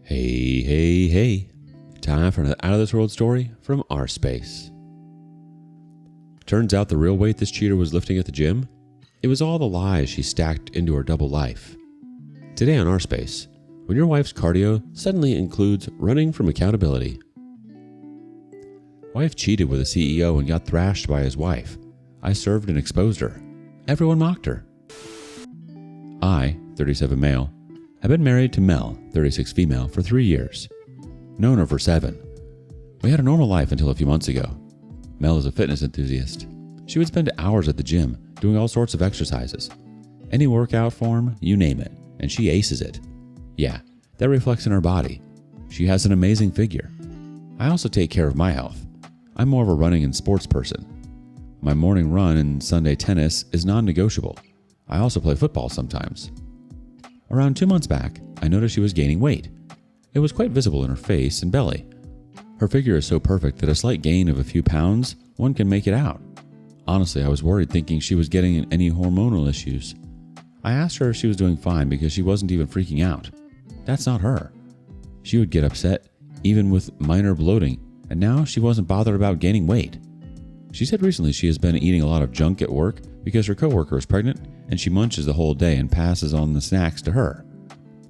Hey, hey, hey. Time for another out-of-this-world story from rSpace. Turns out the real weight this cheater was lifting at the gym, it was all the lies she stacked into her double life. Today on rSpace, when your wife's cardio suddenly includes running from accountability. Wife cheated with a CEO and got thrashed by his wife. I served and exposed her. Everyone mocked her. I, 37 male, have been married to Mel, 36 female, for 3 years. Known her for 7. We had a normal life until a few months ago. Mel is a fitness enthusiast. She would spend hours at the gym doing all sorts of exercises. Any workout form, you name it, and she aces it. Yeah, that reflects in her body. She has an amazing figure. I also take care of my health. I'm more of a running and sports person. My morning run and Sunday tennis is non-negotiable. I also play football sometimes. Around 2 months back, I noticed she was gaining weight. It was quite visible in her face and belly. Her figure is so perfect that a slight gain of a few pounds, one can make it out. Honestly, I was worried thinking she was getting any hormonal issues. I asked her if she was doing fine because she wasn't even freaking out. That's not her. She would get upset even with minor bloating, and now she wasn't bothered about gaining weight. She said recently she has been eating a lot of junk at work because her coworker is pregnant and she munches the whole day and passes on the snacks to her.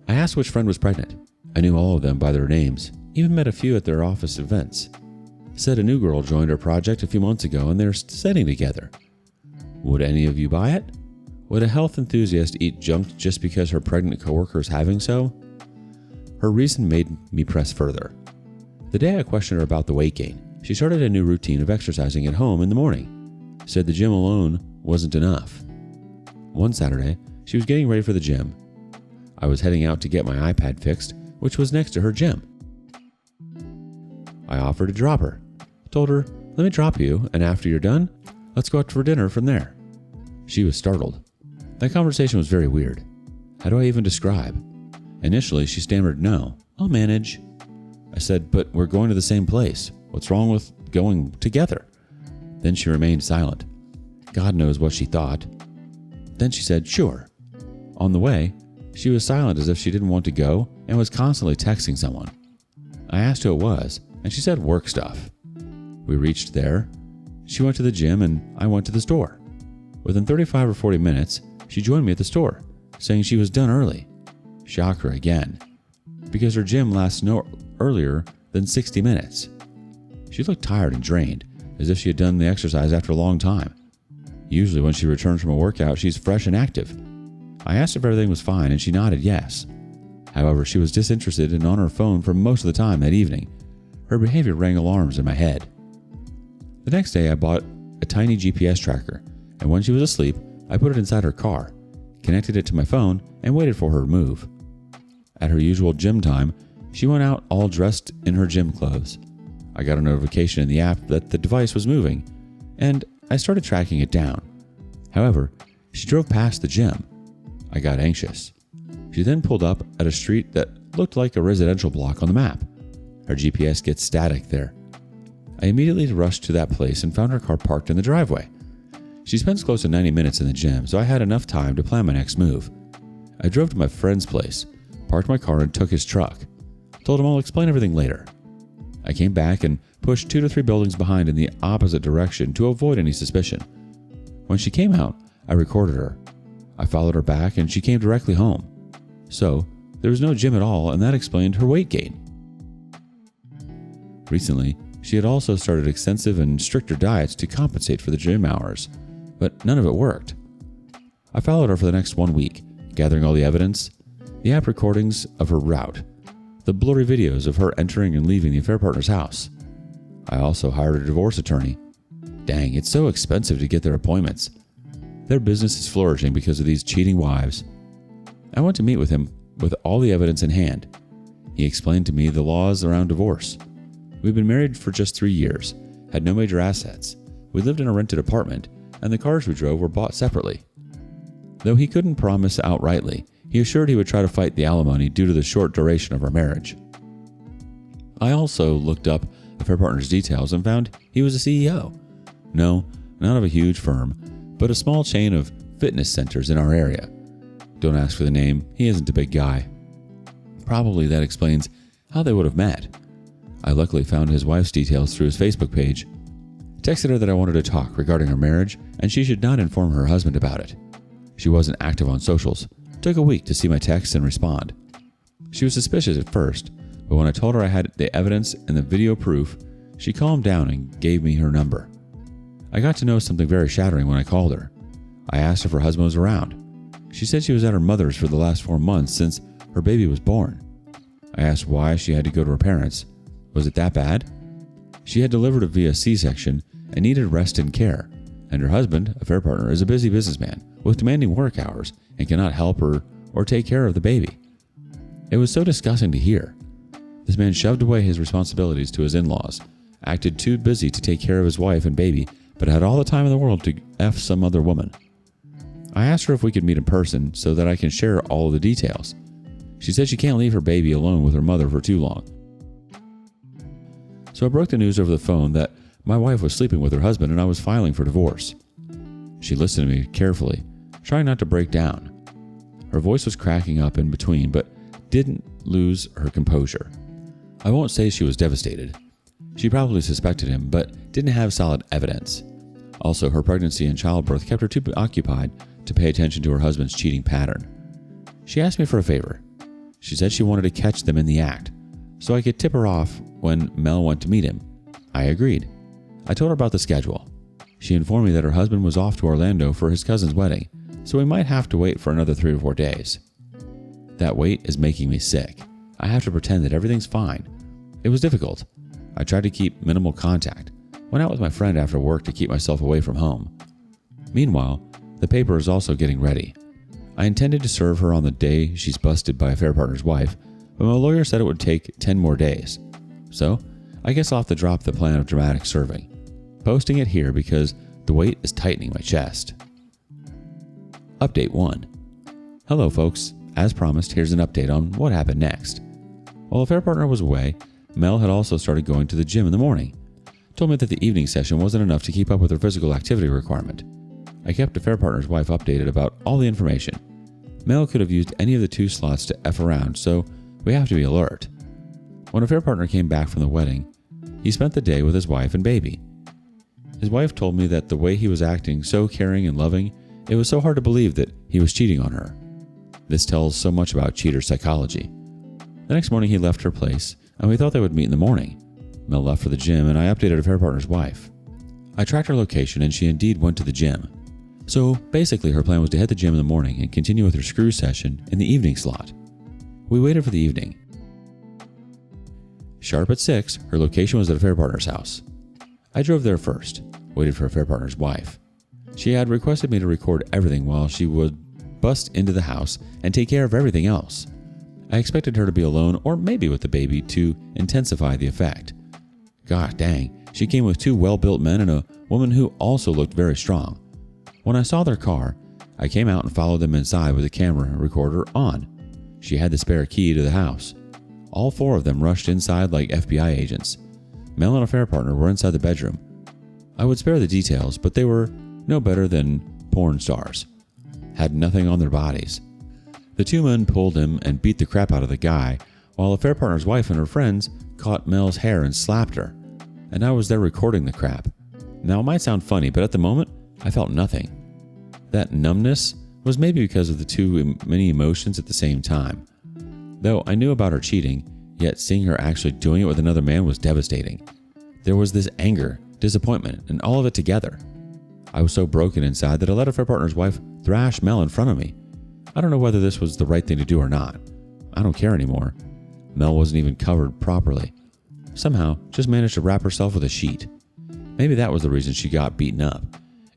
I asked which friend was pregnant. I knew all of them by their names, even met a few at their office events. Said a new girl joined our project a few months ago and they're sitting together. Would any of you buy it? Would a health enthusiast eat junk just because her pregnant coworker is having so? Her reason made me press further. The day I questioned her about the weight gain, she started a new routine of exercising at home in the morning. Said the gym alone wasn't enough. One Saturday, she was getting ready for the gym. I was heading out to get my iPad fixed, which was next to her gym. I offered to drop her. Told her, let me drop you, and after you're done, let's go out for dinner from there. She was startled. That conversation was very weird. How do I even describe? Initially, she stammered, no, I'll manage. I said, but we're going to the same place. What's wrong with going together? Then she remained silent. God knows what she thought. Then she said, sure. On the way, she was silent as if she didn't want to go and was constantly texting someone. I asked who it was, and she said work stuff. We reached there. She went to the gym and I went to the store. Within 35 or 40 minutes, she joined me at the store, saying she was done early. Shocker again, because her gym lasts no earlier than 60 minutes. She looked tired and drained, as if she had done the exercise after a long time. Usually when she returns from a workout, she's fresh and active. I asked if everything was fine and she nodded yes. However, she was disinterested and on her phone for most of the time that evening. Her behavior rang alarms in my head. The next day I bought a tiny GPS tracker, and when she was asleep, I put it inside her car, connected it to my phone, and waited for her to move. At her usual gym time, she went out all dressed in her gym clothes. I got a notification in the app that the device was moving, and I started tracking it down. However, she drove past the gym. I got anxious. She then pulled up at a street that looked like a residential block on the map. Her GPS gets static there. I immediately rushed to that place and found her car parked in the driveway. She spends close to 90 minutes in the gym, so I had enough time to plan my next move. I drove to my friend's place, parked my car and took his truck. Told him I'll explain everything later. I came back and pushed 2 to 3 buildings behind in the opposite direction to avoid any suspicion. When she came out, I recorded her. I followed her back and she came directly home. So, there was no gym at all, and that explained her weight gain. Recently, she had also started extensive and stricter diets to compensate for the gym hours, but none of it worked. I followed her for the next 1 week, gathering all the evidence, the app recordings of her route, the blurry videos of her entering and leaving the affair partner's house. I also hired a divorce attorney. Dang, it's so expensive to get their appointments. Their business is flourishing because of these cheating wives. I went to meet with him with all the evidence in hand. He explained to me the laws around divorce. We'd been married for just 3 years, had no major assets. We lived in a rented apartment, and the cars we drove were bought separately. Though he couldn't promise outrightly, he assured he would try to fight the alimony due to the short duration of our marriage. I also looked up affair partner's details and found he was a CEO. No, not of a huge firm, but a small chain of fitness centers in our area. Don't ask for the name, he isn't a big guy. Probably that explains how they would have met. I luckily found his wife's details through his Facebook page, texted her that I wanted to talk regarding her marriage and she should not inform her husband about it. She wasn't active on socials. Took a week to see my texts and respond. She was suspicious at first, but when I told her I had the evidence and the video proof, she calmed down and gave me her number. I got to know something very shattering when I called her. I asked if her husband was around. She said she was at her mother's for the last 4 months since her baby was born. I asked why she had to go to her parents. Was it that bad? She had delivered via C-section and needed rest and care, and her husband, a fair partner, is a busy businessman with demanding work hours and cannot help her or take care of the baby. It was so disgusting to hear. This man shoved away his responsibilities to his in-laws, acted too busy to take care of his wife and baby, but had all the time in the world to F some other woman. I asked her if we could meet in person so that I can share all of the details. She said she can't leave her baby alone with her mother for too long. So I broke the news over the phone that my wife was sleeping with her husband and I was filing for divorce. She listened to me carefully, trying not to break down. Her voice was cracking up in between, but didn't lose her composure. I won't say she was devastated. She probably suspected him, but didn't have solid evidence. Also, her pregnancy and childbirth kept her too occupied to pay attention to her husband's cheating pattern. She asked me for a favor. She said she wanted to catch them in the act, so I could tip her off when Mel went to meet him. I agreed. I told her about the schedule. She informed me that her husband was off to Orlando for his cousin's wedding, so we might have to wait for another 3 to 4 days. That wait is making me sick. I have to pretend that everything's fine. It was difficult. I tried to keep minimal contact. Went out with my friend after work to keep myself away from home. Meanwhile, the paper is also getting ready. I intended to serve her on the day she's busted by a fair partner's wife, but my lawyer said it would take 10 more days. So, I guess I'll have to drop the plan of dramatic serving. Posting it here because the weight is tightening my chest. Update 1. Hello folks. As promised, here's an update on what happened next. While a fair partner was away, Mel had also started going to the gym in the morning. Told me that the evening session wasn't enough to keep up with her physical activity requirement. I kept a fair partner's wife updated about all the information. Mel could have used any of the 2 slots to F around, so we have to be alert. When a fair partner came back from the wedding, he spent the day with his wife and baby. His wife told me that the way he was acting so caring and loving, it was so hard to believe that he was cheating on her. This tells so much about cheater psychology. The next morning he left her place, and we thought they would meet in the morning. Mel left for the gym, and I updated a fair partner's wife. I tracked her location, and she indeed went to the gym. So basically her plan was to hit the gym in the morning and continue with her screw session in the evening slot. We waited for the evening. Sharp at 6, her location was at a fair partner's house. I drove there first, waited for a fair partner's wife. She had requested me to record everything while she would bust into the house and take care of everything else. I expected her to be alone or maybe with the baby to intensify the effect. God dang, she came with 2 well-built men and a woman who also looked very strong. When I saw their car, I came out and followed them inside with the camera recorder on. She had the spare key to the house. All 4 of them rushed inside like FBI agents. Mel and a fair partner were inside the bedroom. I would spare the details, but they were no better than porn stars. Had nothing on their bodies. The 2 men pulled him and beat the crap out of the guy, while a fair partner's wife and her friends caught Mel's hair and slapped her. And I was there recording the crap. Now it might sound funny, but at the moment, I felt nothing. That numbness was maybe because of the too many emotions at the same time. Though I knew about her cheating, yet seeing her actually doing it with another man was devastating. There was this anger, disappointment, and all of it together. I was so broken inside that I let a fair partner's wife thrash Mel in front of me. I don't know whether this was the right thing to do or not. I don't care anymore. Mel wasn't even covered properly. Somehow, just managed to wrap herself with a sheet. Maybe that was the reason she got beaten up.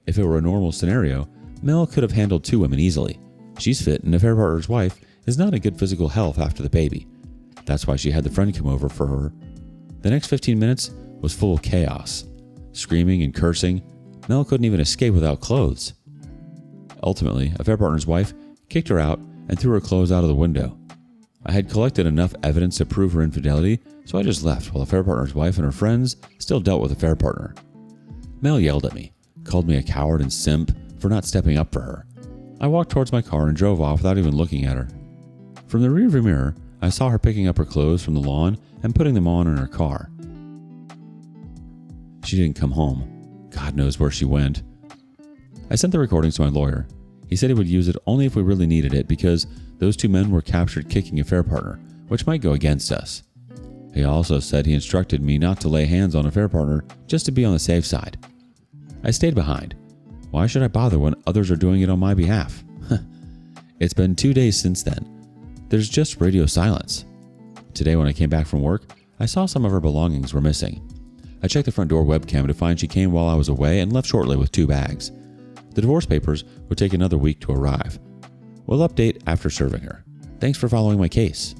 If it were a normal scenario, Mel could have handled 2 women easily. She's fit, and a fair partner's wife is not in good physical health after the baby. That's why she had the friend come over for her. The next 15 minutes was full of chaos. Screaming and cursing, Mel couldn't even escape without clothes. Ultimately, a fair partner's wife kicked her out and threw her clothes out of the window. I had collected enough evidence to prove her infidelity, so I just left while the fair partner's wife and her friends still dealt with the fair partner. Mel yelled at me, called me a coward and simp for not stepping up for her. I walked towards my car and drove off without even looking at her. From the rearview mirror, I saw her picking up her clothes from the lawn and putting them on in her car. She didn't come home. God knows where she went. I sent the recordings to my lawyer. He said he would use it only if we really needed it because those two men were captured kicking affair partner, which might go against us. He also said he instructed me not to lay hands on affair partner just to be on the safe side. I stayed behind. Why should I bother when others are doing it on my behalf? It's been 2 days since then. There's just radio silence. Today when I came back from work, I saw some of her belongings were missing. I checked the front door webcam to find she came while I was away and left shortly with 2 bags. The divorce papers would take another week to arrive. We'll update after serving her. Thanks for following my case.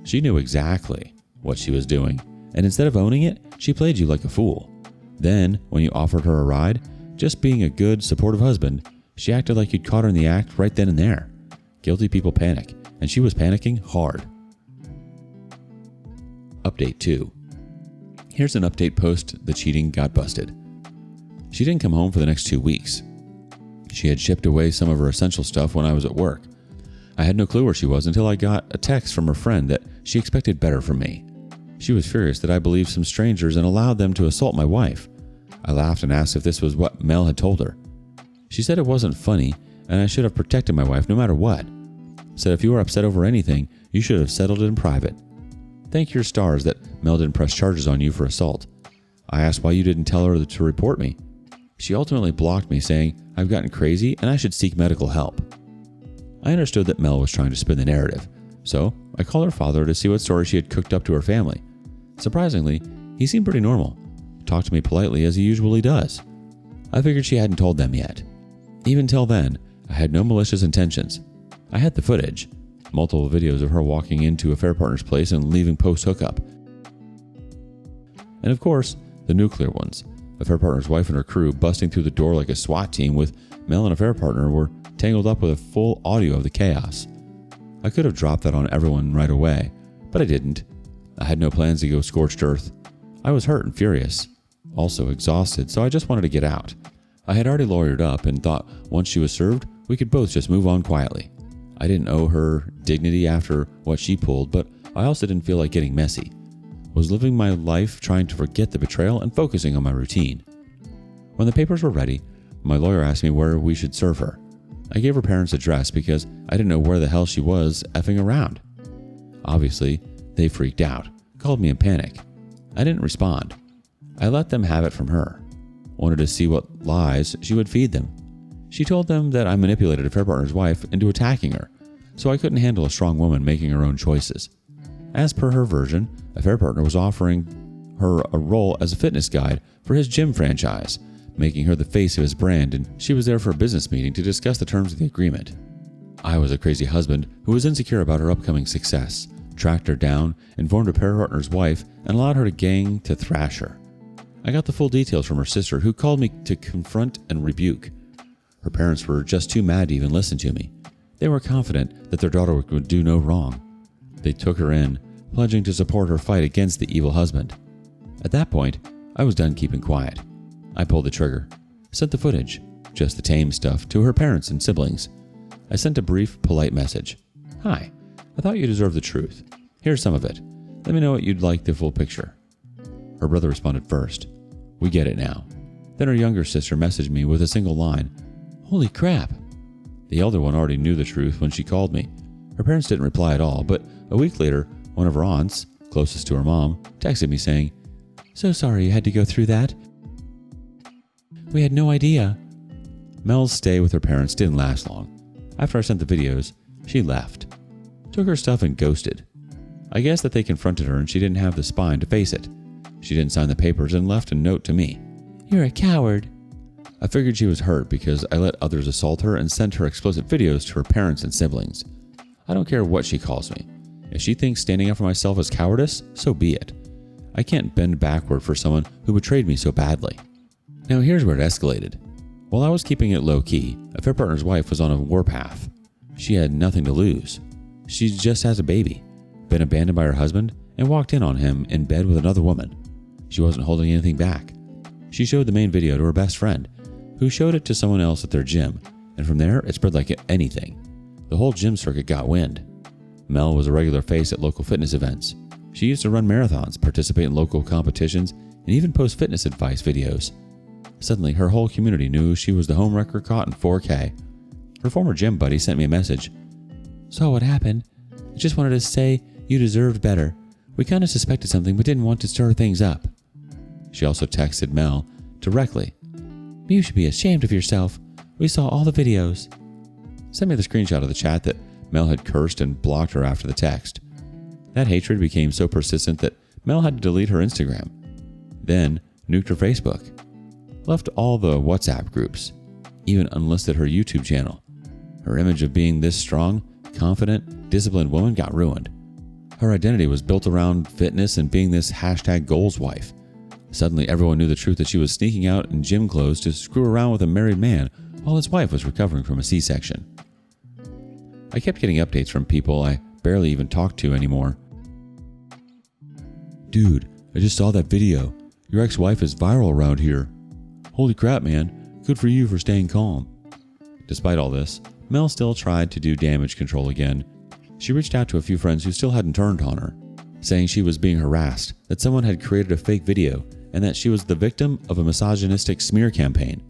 She knew exactly what she was doing, and instead of owning it, she played you like a fool. Then, when you offered her a ride, just being a good, supportive husband, she acted like you'd caught her in the act right then and there. Guilty people panic, and she was panicking hard. Update 2. Here's an update post the cheating got busted. She didn't come home for the next 2 weeks. She had shipped away some of her essential stuff when I was at work. I had no clue where she was until I got a text from her friend that she expected better from me. She was furious that I believed some strangers and allowed them to assault my wife. I laughed and asked if this was what Mel had told her. She said it wasn't funny and I should have protected my wife no matter what. Said if you were upset over anything, you should have settled it in private. Thank your stars that Mel didn't press charges on you for assault. I asked why you didn't tell her to report me. She ultimately blocked me, saying I've gotten crazy and I should seek medical help. I understood that Mel was trying to spin the narrative, so I called her father to see what story she had cooked up to her family. Surprisingly, he seemed pretty normal, talked to me politely as he usually does. I figured she hadn't told them yet. Even till then, I had no malicious intentions. I had the footage, multiple videos of her walking into affair partner's place and leaving post-hookup. And of course, the nuclear ones. Affair partner's wife and her crew busting through the door like a SWAT team with Mel and affair partner were tangled up with a full audio of the chaos. I could have dropped that on everyone right away, but I didn't. I had no plans to go scorched earth. I was hurt and furious, also exhausted, so I just wanted to get out. I had already lawyered up and thought once she was served, we could both just move on quietly. I didn't owe her dignity after what she pulled, but I also didn't feel like getting messy. Was living my life trying to forget the betrayal and focusing on my routine. When the papers were ready, my lawyer asked me where we should serve her. I gave her parents' address because I didn't know where the hell she was effing around. Obviously, they freaked out, called me in panic. I didn't respond. I let them have it from her. Wanted to see what lies she would feed them. She told them that I manipulated affair partner's wife into attacking her, so I couldn't handle a strong woman making her own choices. As per her version, affair partner was offering her a role as a fitness guide for his gym franchise, making her the face of his brand, and she was there for a business meeting to discuss the terms of the agreement. I was a crazy husband who was insecure about her upcoming success, tracked her down, informed affair partner's wife, and allowed her to gang to thrash her. I got the full details from her sister, who called me to confront and rebuke. Her parents were just too mad to even listen to me. They were confident that their daughter would do no wrong. They took her in, pledging to support her fight against the evil husband. At that point, I was done keeping quiet. I pulled the trigger, sent the footage, just the tame stuff, to her parents and siblings. I sent a brief, polite message. Hi, I thought you deserved the truth. Here's some of it. Let me know what you'd like the full picture. Her brother responded first. We get it now. Then her younger sister messaged me with a single line. Holy crap. The elder one already knew the truth when she called me. Her parents didn't reply at all, but a week later, one of her aunts, closest to her mom, texted me saying, So sorry you had to go through that. We had no idea. Mel's stay with her parents didn't last long. After I sent the videos, she left. Took her stuff and ghosted. I guess that they confronted her and she didn't have the spine to face it. She didn't sign the papers and left a note to me. You're a coward. I figured she was hurt because I let others assault her and sent her explicit videos to her parents and siblings. I don't care what she calls me. If she thinks standing up for myself is cowardice, so be it. I can't bend backward for someone who betrayed me so badly. Now here's where it escalated. While I was keeping it low-key, affair partner's wife was on a warpath. She had nothing to lose. She just has a baby, been abandoned by her husband, and walked in on him in bed with another woman. She wasn't holding anything back. She showed the main video to her best friend, who showed it to someone else at their gym, and from there it spread like anything. the whole gym circuit got wind. Mel was a regular face at local fitness events. She used to run marathons, participate in local competitions, and even post fitness advice videos. Suddenly, her whole community knew she was the homewrecker caught in 4K. Her former gym buddy sent me a message. "Saw what happened. I just wanted to say you deserved better. We kind of suspected something but didn't want to stir things up." She also texted Mel directly. "You should be ashamed of yourself. We saw all the videos." Sent me the screenshot of the chat that Mel had cursed and blocked her after the text. That hatred became so persistent that Mel had to delete her Instagram. Then nuked her Facebook. Left all the WhatsApp groups. Even unlisted her YouTube channel. Her image of being this strong, confident, disciplined woman got ruined. Her identity was built around fitness and being this #goals wife. Suddenly everyone knew the truth that she was sneaking out in gym clothes to screw around with a married man while his wife was recovering from a C-section. I kept getting updates from people I barely even talked to anymore. "Dude, I just saw that video. Your ex-wife is viral around here. Holy crap, man. Good for you for staying calm." Despite all this, Mel still tried to do damage control again. She reached out to a few friends who still hadn't turned on her, saying she was being harassed, that someone had created a fake video, and that she was the victim of a misogynistic smear campaign.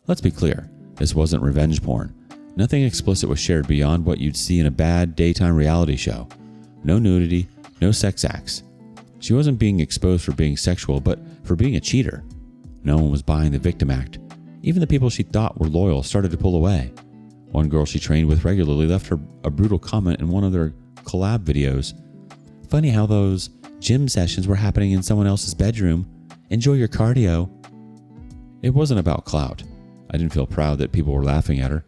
Let's be clear, this wasn't revenge porn. Nothing explicit was shared beyond what you'd see in a bad daytime reality show. No nudity, no sex acts. She wasn't being exposed for being sexual, but for being a cheater. No one was buying the victim act. Even the people she thought were loyal started to pull away. One girl she trained with regularly left her a brutal comment in one of their collab videos. "Funny how those gym sessions were happening in someone else's bedroom. Enjoy your cardio." It wasn't about clout. I didn't feel proud that people were laughing at her.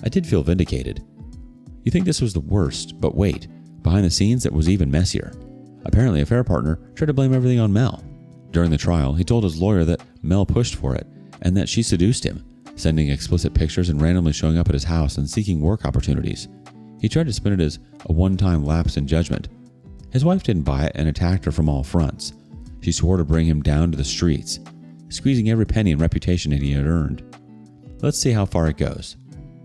I did feel vindicated. You think this was the worst, but wait, behind the scenes it was even messier. Apparently a affair partner tried to blame everything on Mel. During the trial, he told his lawyer that Mel pushed for it and that she seduced him, sending explicit pictures and randomly showing up at his house and seeking work opportunities. He tried to spin it as a one-time lapse in judgment. His wife didn't buy it and attacked her from all fronts. She swore to bring him down to the streets, squeezing every penny and reputation that he had earned. Let's see how far it goes.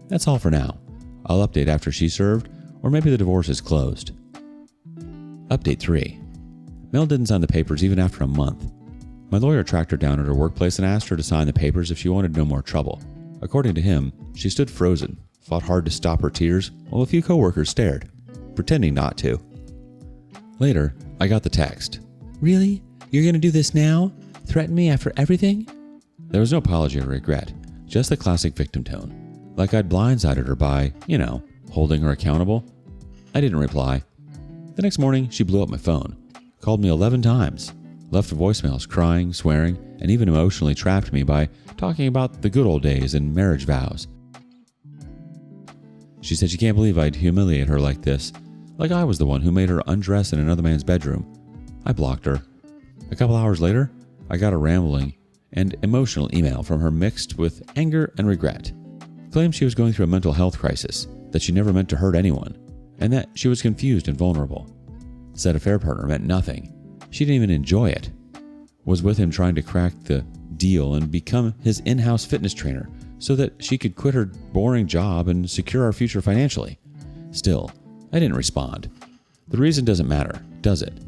That's all for now. I'll update after she's served, or maybe the divorce is closed. Update 3. Mel didn't sign the papers even after a month. My lawyer tracked her down at her workplace and asked her to sign the papers if she wanted no more trouble. According to him, she stood frozen, fought hard to stop her tears, while a few coworkers stared, pretending not to. Later, I got the text. "Really? You're gonna do this now? Threaten me after everything?" There was no apology or regret, just the classic victim tone. Like I'd blindsided her by, holding her accountable. I didn't reply. The next morning, she blew up my phone, called me 11 times, left voicemails crying, swearing, and even emotionally trapped me by talking about the good old days and marriage vows. She said she can't believe I'd humiliate her like this, like I was the one who made her undress in another man's bedroom. I blocked her. A couple hours later, I got a rambling and emotional email from her mixed with anger and regret. Claimed she was going through a mental health crisis, that she never meant to hurt anyone, and that she was confused and vulnerable. Said affair partner meant nothing. She didn't even enjoy it. Was with him trying to crack the deal and become his in-house fitness trainer so that she could quit her boring job and secure our future financially. Still, I didn't respond. The reason doesn't matter, does it?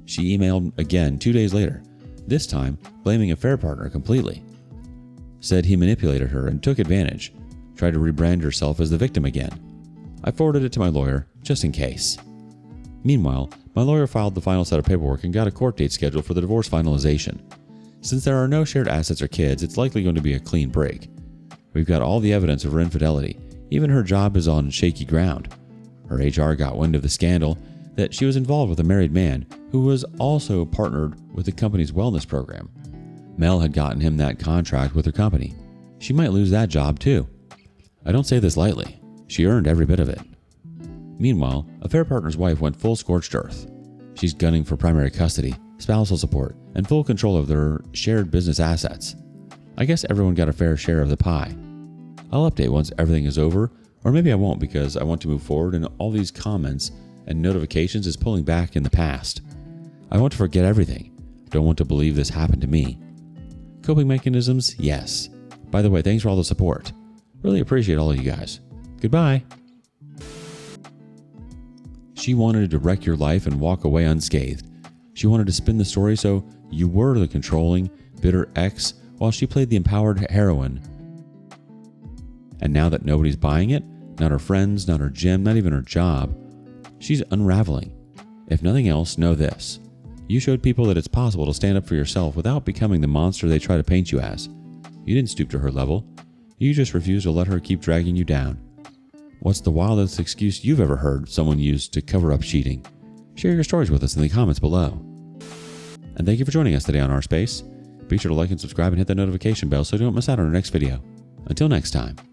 She emailed again 2 days later, this time blaming affair partner completely. Said he manipulated her and took advantage, tried to rebrand herself as the victim again. I forwarded it to my lawyer, just in case. Meanwhile, my lawyer filed the final set of paperwork and got a court date scheduled for the divorce finalization. Since there are no shared assets or kids, it's likely going to be a clean break. We've got all the evidence of her infidelity. Even her job is on shaky ground. Her HR got wind of the scandal that she was involved with a married man who was also partnered with the company's wellness program. Mel had gotten him that contract with her company. She might lose that job too. I don't say this lightly. She earned every bit of it. Meanwhile, affair partner's wife went full scorched earth. She's gunning for primary custody, spousal support, and full control of their shared business assets. I guess everyone got a fair share of the pie. I'll update once everything is over, or maybe I won't because I want to move forward and all these comments and notifications is pulling back in the past. I want to forget everything. Don't want to believe this happened to me. Coping mechanisms, yes. By the way, thanks for all the support. Really appreciate all of you guys. Goodbye. She wanted to wreck your life and walk away unscathed. She wanted to spin the story so you were the controlling, bitter ex while she played the empowered heroine. And now that nobody's buying it, not her friends, not her gym, not even her job, she's unraveling. If nothing else, know this. You showed people that it's possible to stand up for yourself without becoming the monster they try to paint you as. You didn't stoop to her level. You just refused to let her keep dragging you down. What's the wildest excuse you've ever heard someone use to cover up cheating? Share your stories with us in the comments below. And thank you for joining us today on rSpace. Be sure to like and subscribe and hit that notification bell so you don't miss out on our next video. Until next time.